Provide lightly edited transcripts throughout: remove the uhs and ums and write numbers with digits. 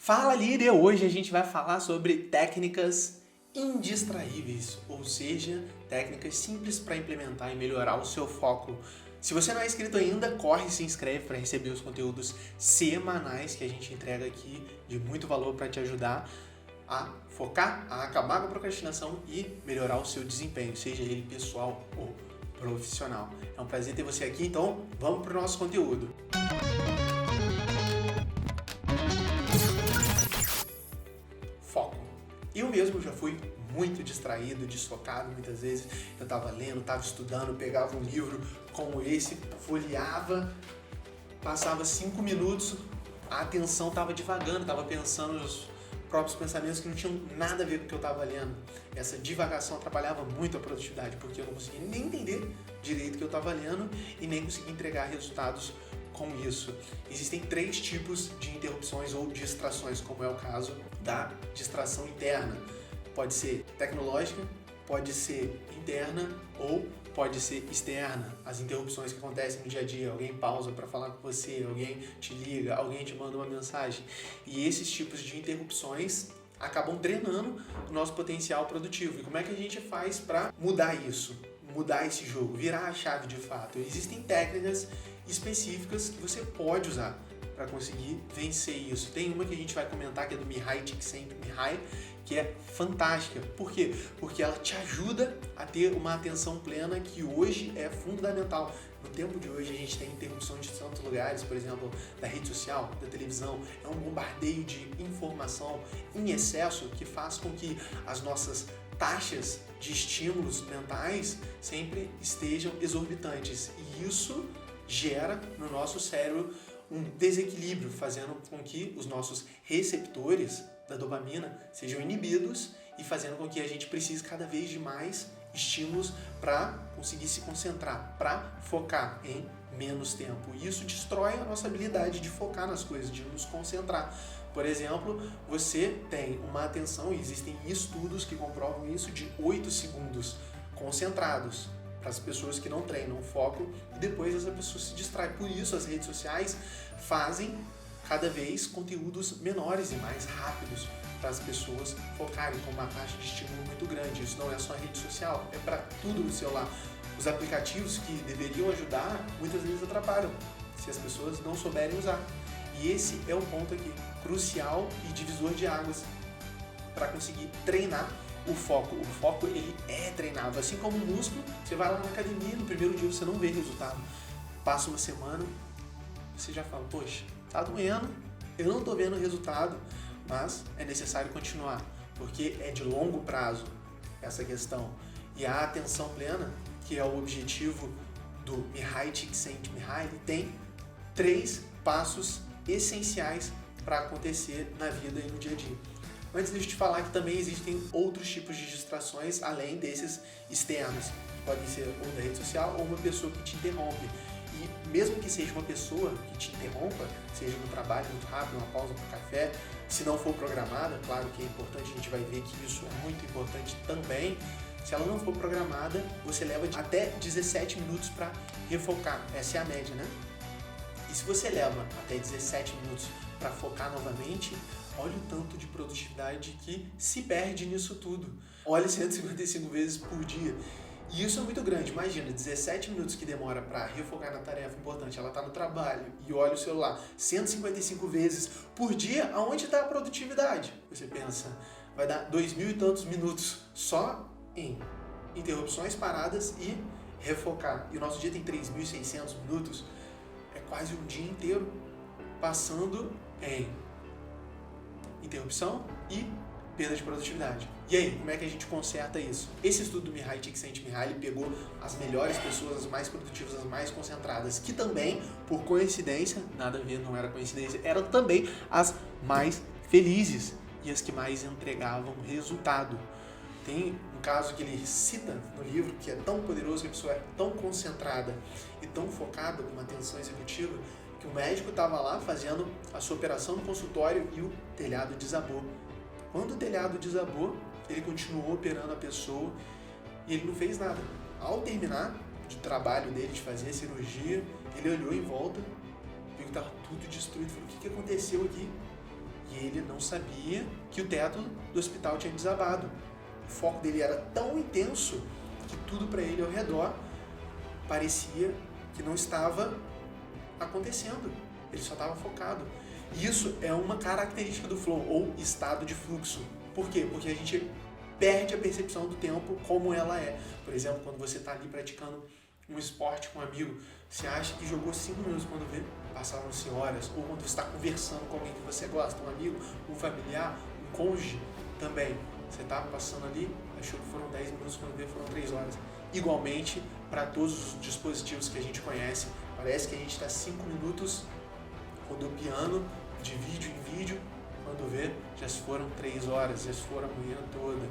Fala líder! Hoje a gente vai falar sobre técnicas indistraíveis, ou seja, técnicas simples para implementar e melhorar o seu foco. Se você não é inscrito ainda, corre e se inscreve para receber os conteúdos semanais que a gente entrega aqui de muito valor para te ajudar a focar, a acabar com a procrastinação e melhorar o seu desempenho, seja ele pessoal ou profissional. É um prazer ter você aqui, então vamos para o nosso conteúdo. Foco. Eu mesmo já fui muito distraído, desfocado muitas vezes. Eu estava lendo, estava estudando, pegava um livro como esse, folheava, passava 5 minutos, a atenção estava divagando, estava pensando nos próprios pensamentos que não tinham nada a ver com o que eu estava lendo. Essa divagação atrapalhava muito a produtividade, porque eu não conseguia nem entender direito o que eu estava lendo e nem conseguia entregar resultados com isso. Existem 3 tipos de interrupções ou distrações, como é o caso da distração interna. Pode ser tecnológica, pode ser interna ou pode ser externa. As interrupções que acontecem no dia a dia, alguém pausa para falar com você, alguém te liga, alguém te manda uma mensagem. E esses tipos de interrupções acabam drenando o nosso potencial produtivo. E como é que a gente faz para mudar isso? Mudar esse jogo, virar a chave de fato? Existem técnicas específicas que você pode usar para conseguir vencer isso. Tem uma que a gente vai comentar que é do Mihaly Csikszentmihalyi, que é fantástica. Por quê? Porque ela te ajuda a ter uma atenção plena que hoje é fundamental. No tempo de hoje a gente tem interrupção de tantos lugares, por exemplo, da rede social, da televisão. É um bombardeio de informação em excesso que faz com que as nossas taxas de estímulos mentais sempre estejam exorbitantes. E isso gera no nosso cérebro um desequilíbrio, fazendo com que os nossos receptores da dopamina sejam inibidos e fazendo com que a gente precise cada vez de mais estímulos para conseguir se concentrar, para focar em menos tempo. E isso destrói a nossa habilidade de focar nas coisas, de nos concentrar. Por exemplo, você tem uma atenção, e existem estudos que comprovam isso, de 8 segundos concentrados para as pessoas que não treinam o foco e depois essa pessoa se distrai. Por isso as redes sociais fazem cada vez conteúdos menores e mais rápidos para as pessoas focarem com uma taxa de estímulo muito grande. Isso não é só rede social, é para tudo no celular. Os aplicativos que deveriam ajudar muitas vezes atrapalham se as pessoas não souberem usar. E esse é o ponto aqui, crucial e divisor de águas para conseguir treinar o foco. O foco, ele é treinável. Assim como o músculo, você vai lá na academia, no primeiro dia você não vê resultado. Passa uma semana, você já fala, poxa, tá doendo, eu não tô vendo resultado, mas é necessário continuar, porque é de longo prazo essa questão. E a atenção plena, que é o objetivo do Mihaly Csikszentmihalyi, tem 3 passos essenciais para acontecer na vida e no dia a dia. Antes de eu te falar que também existem outros tipos de distrações além desses externos, que podem ser ou da rede social ou uma pessoa que te interrompe. E mesmo que seja uma pessoa que te interrompa, seja no trabalho muito rápido, uma pausa para o café, se não for programada, claro que é importante, a gente vai ver que isso é muito importante também. Se ela não for programada, você leva até 17 minutos para refocar. Essa é a média, né? E se você leva até 17 minutos para focar novamente, olha o tanto de produtividade que se perde nisso tudo. Olha 155 vezes por dia. E isso é muito grande. Imagina, 17 minutos que demora para refocar na tarefa importante. Ela está no trabalho e olha o celular 155 vezes por dia. Aonde está a produtividade? Você pensa, vai dar 2.000 e tantos minutos só em interrupções, paradas e refocar. E o nosso dia tem 3.600 minutos. É quase um dia inteiro passando em interrupção e perda de produtividade. E aí, como é que a gente conserta isso? Esse estudo do Mihaly Csikszentmihalyi pegou as melhores pessoas, as mais produtivas, as mais concentradas, que também, por coincidência, nada a ver, não era coincidência, eram também as mais felizes e as que mais entregavam resultado. Tem um caso que ele cita no livro que é tão poderoso, que a pessoa é tão concentrada e tão focada com uma atenção executiva, que o médico estava lá fazendo a sua operação no consultório e o telhado desabou. Quando o telhado desabou, ele continuou operando a pessoa e ele não fez nada. Ao terminar do trabalho dele, de fazer a cirurgia, ele olhou em volta, viu que estava tudo destruído, falou, o que aconteceu aqui? E ele não sabia que o teto do hospital tinha desabado. O foco dele era tão intenso que tudo para ele ao redor parecia que não estava acontecendo. Ele só estava focado. E isso é uma característica do flow, ou estado de fluxo. Por quê? Porque a gente perde a percepção do tempo como ela é. Por exemplo, quando você está ali praticando um esporte com um amigo, você acha que jogou 5 minutos, quando vê, passaram-se horas. Ou quando você está conversando com alguém que você gosta, um amigo, um familiar, um cônjuge também. Você está passando ali, achou que foram 10 minutos, quando vê, foram 3 horas. Igualmente, para todos os dispositivos que a gente conhece, parece que a gente está 5 minutos rodopiando de vídeo em vídeo, quando vê, já se foram 3 horas, já se foram a manhã toda.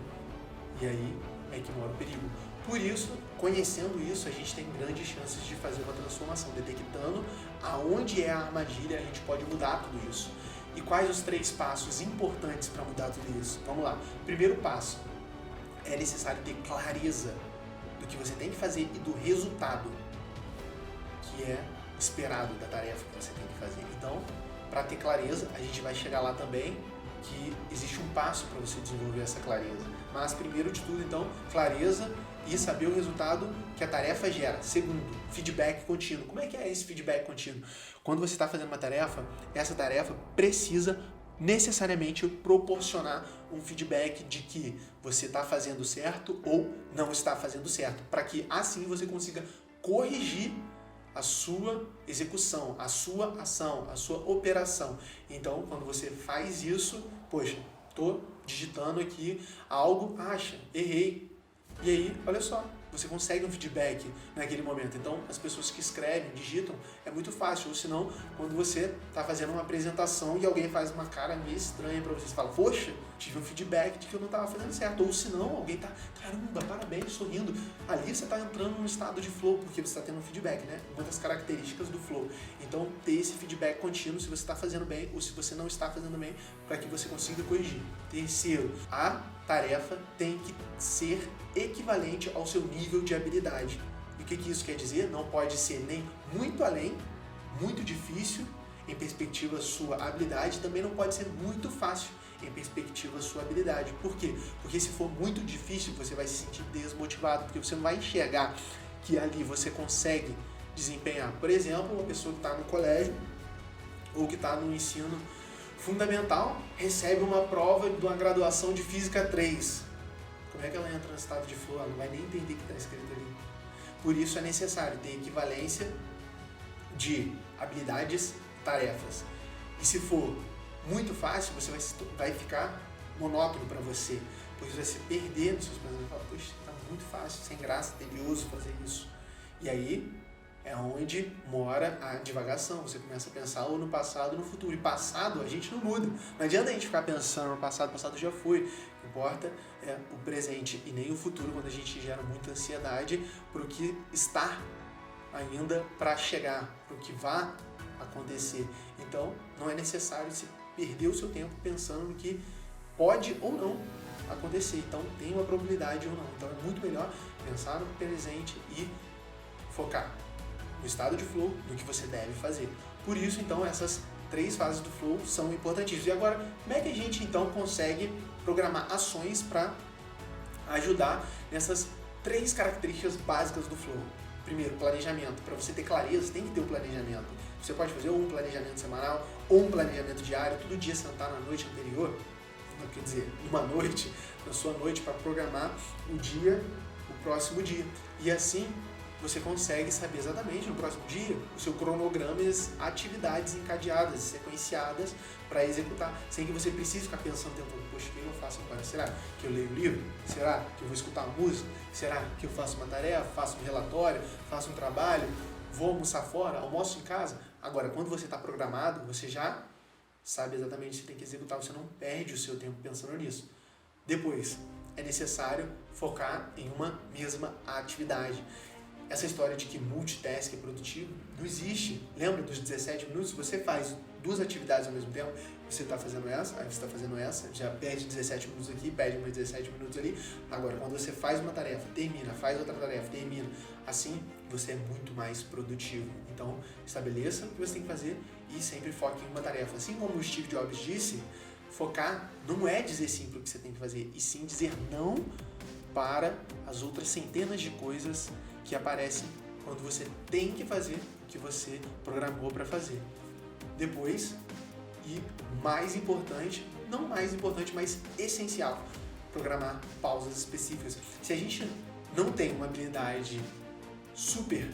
E aí é que mora o perigo. Por isso, conhecendo isso, a gente tem grandes chances de fazer uma transformação, detectando aonde é a armadilha, a gente pode mudar tudo isso. E quais os 3 passos importantes para mudar tudo isso? Vamos lá. Primeiro passo, é necessário ter clareza do que você tem que fazer e do resultado que é esperado da tarefa que você tem que fazer. Então, para ter clareza, a gente vai chegar lá também, que existe um passo para você desenvolver essa clareza. Mas, primeiro de tudo, então, clareza e saber o resultado que a tarefa gera. Segundo, feedback contínuo. Como é que é esse feedback contínuo? Quando você está fazendo uma tarefa, essa tarefa precisa necessariamente proporcionar um feedback de que você está fazendo certo ou não está fazendo certo, para que assim você consiga corrigir a sua execução, a sua ação, a sua operação. Então, quando você faz isso, poxa, estou digitando aqui algo, acha, errei. E aí, olha só, você consegue um feedback naquele momento. Então, as pessoas que escrevem, digitam, é muito fácil. Ou senão, quando você está fazendo uma apresentação e alguém faz uma cara meio estranha para você, você fala, poxa, tive um feedback de que eu não estava fazendo certo. Ou senão, alguém está, caramba, parabéns, sorrindo. Ali você está entrando num estado de flow, porque você está tendo um feedback, né? Uma das características do flow. Então, ter esse feedback contínuo se você está fazendo bem ou se você não está fazendo bem, para que você consiga corrigir. Terceiro, a tarefa tem que ser equivalente ao seu nível de habilidade. E o que isso quer dizer? Não pode ser nem muito além, muito difícil, em perspectiva sua habilidade, também não pode ser muito fácil, em perspectiva sua habilidade. Por quê? Porque se for muito difícil, você vai se sentir desmotivado, porque você não vai enxergar que ali você consegue desempenhar. Por exemplo, uma pessoa que está no colégio ou que está no ensino fundamental, recebe uma prova de uma graduação de Física 3. Como é que ela entra no estado de flow? Ela não vai nem entender o que está escrito ali. Por isso é necessário ter equivalência de habilidades e tarefas. E se for muito fácil, você vai ficar monótono para você. Pois você vai se perder nos seus pensamentos. Fala, poxa, está muito fácil, sem graça, tedioso fazer isso. E aí é onde mora a divagação. Você começa a pensar ou no passado ou no futuro. E passado a gente não muda. Não adianta a gente ficar pensando no passado, o passado já foi. O que importa é o presente e nem o futuro, quando a gente gera muita ansiedade para o que está ainda para chegar, para o que vai acontecer. Então, não é necessário se perder o seu tempo pensando no que pode ou não acontecer. Então, tem uma probabilidade ou não. Então, é muito melhor pensar no presente e focar no estado de flow, no que você deve fazer. Por isso, então, essas 3 fases do flow são importantíssimas. E agora, como é que a gente, então, consegue programar ações para ajudar nessas 3 características básicas do flow? Primeiro, planejamento. Para você ter clareza, você tem que ter um planejamento. Você pode fazer ou um planejamento semanal, ou um planejamento diário, todo dia sentar na noite anterior, quer dizer, numa noite, na sua noite, para programar o dia, o próximo dia. E assim, você consegue saber exatamente no próximo dia o seu cronograma e as atividades encadeadas, sequenciadas para executar, sem que você precise ficar pensando, poxa, o que eu faço agora? Será que eu leio um livro? Será que eu vou escutar uma música? Será que eu faço uma tarefa? Faço um relatório? Faço um trabalho? Vou almoçar fora? Almoço em casa? Agora, quando você está programado, você já sabe exatamente o que você tem que executar, você não perde o seu tempo pensando nisso. Depois, é necessário focar em uma mesma atividade. Essa história de que multitask é produtivo não existe. Lembra dos 17 minutos? Se você faz 2 atividades ao mesmo tempo, você está fazendo essa, aí você está fazendo essa, já perde 17 minutos aqui, perde mais 17 minutos ali. Agora, quando você faz uma tarefa, termina, faz outra tarefa, termina, assim você é muito mais produtivo. Então, estabeleça o que você tem que fazer e sempre foque em uma tarefa. Assim como o Steve Jobs disse, Focar não é dizer sim para o que você tem que fazer, e sim dizer não para as outras centenas de coisas que aparecem quando você tem que fazer o que você programou para fazer. Depois, e mais importante, não mais importante, mas essencial, programar pausas específicas. Se a gente não tem uma habilidade super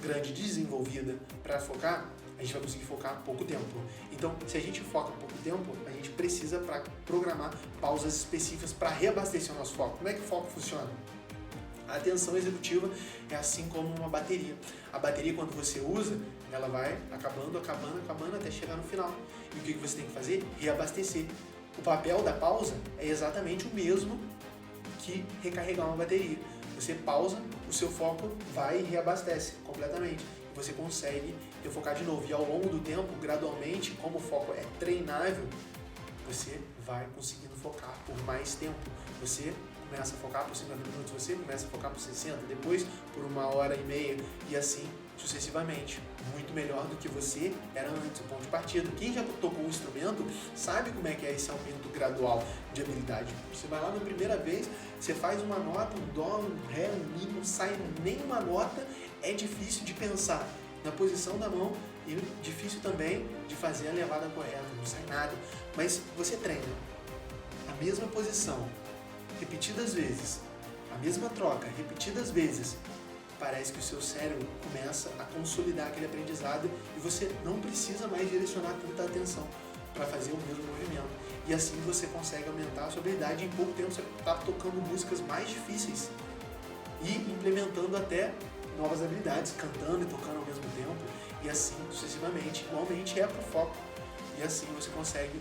grande desenvolvida para focar, a gente vai conseguir focar pouco tempo. Então, se a gente foca pouco tempo, a gente precisa programar pausas específicas para reabastecer o nosso foco. Como é que o foco funciona? A atenção executiva é assim como uma bateria. A bateria, quando você usa, ela vai acabando até chegar no final. E o que você tem que fazer? Reabastecer. O papel da pausa é exatamente o mesmo que recarregar uma bateria. Você pausa, o seu foco vai e reabastece completamente. E você consegue refocar de novo. E ao longo do tempo, gradualmente, como o foco é treinável, você vai conseguindo focar por mais tempo. Você começa a focar por 50 minutos, você começa a focar por 60, depois por 1h30 e assim sucessivamente. Muito melhor do que você era antes, o ponto de partida. Quem já tocou um instrumento sabe como é que é esse aumento gradual de habilidade. Você vai lá na primeira vez, você faz uma nota, um dó, um ré, um mi, não sai nenhuma nota, é difícil de pensar na posição da mão e difícil também de fazer a levada correta, não sai nada. Mas você treina a mesma posição repetidas vezes, a mesma troca repetidas vezes, parece que o seu cérebro começa a consolidar aquele aprendizado e você não precisa mais direcionar tanta atenção para fazer o mesmo movimento. E assim você consegue aumentar a sua habilidade e em pouco tempo você está tocando músicas mais difíceis e implementando até novas habilidades, cantando e tocando ao mesmo tempo e assim sucessivamente. Igualmente é para o foco e assim você consegue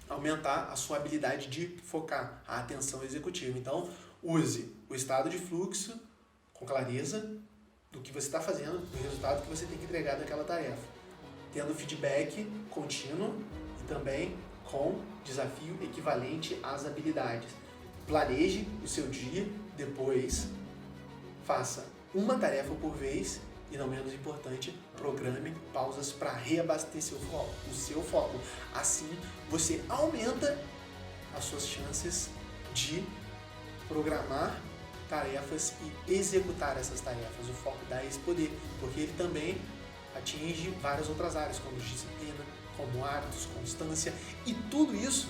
aumentar a sua habilidade de focar, a atenção executiva. Então, use o estado de fluxo com clareza do que você está fazendo, do resultado que você tem que entregar daquela tarefa, tendo feedback contínuo e também com desafio equivalente às habilidades. Planeje o seu dia, depois faça uma tarefa por vez e, não menos importante, programe pausas para reabastecer o seu foco. Assim, você aumenta as suas chances de programar tarefas e executar essas tarefas. O foco dá esse poder, porque ele também atinge várias outras áreas, como disciplina, como hábitos, constância, e tudo isso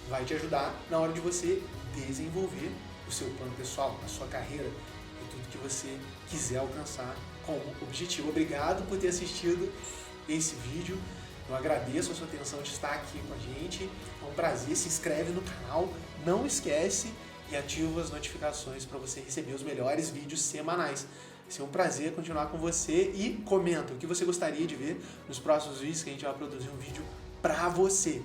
vai te ajudar na hora de você desenvolver o seu plano pessoal, a sua carreira e tudo que você quiser alcançar como objetivo. Obrigado por ter assistido esse vídeo. Eu agradeço a sua atenção de estar aqui com a gente. É um prazer. Se inscreve no canal, não esquece e ativa as notificações para você receber os melhores vídeos semanais. Vai ser um prazer continuar com você e comenta o que você gostaria de ver nos próximos vídeos que a gente vai produzir um vídeo para você.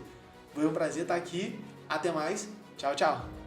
Foi um prazer estar aqui. Até mais. Tchau, tchau.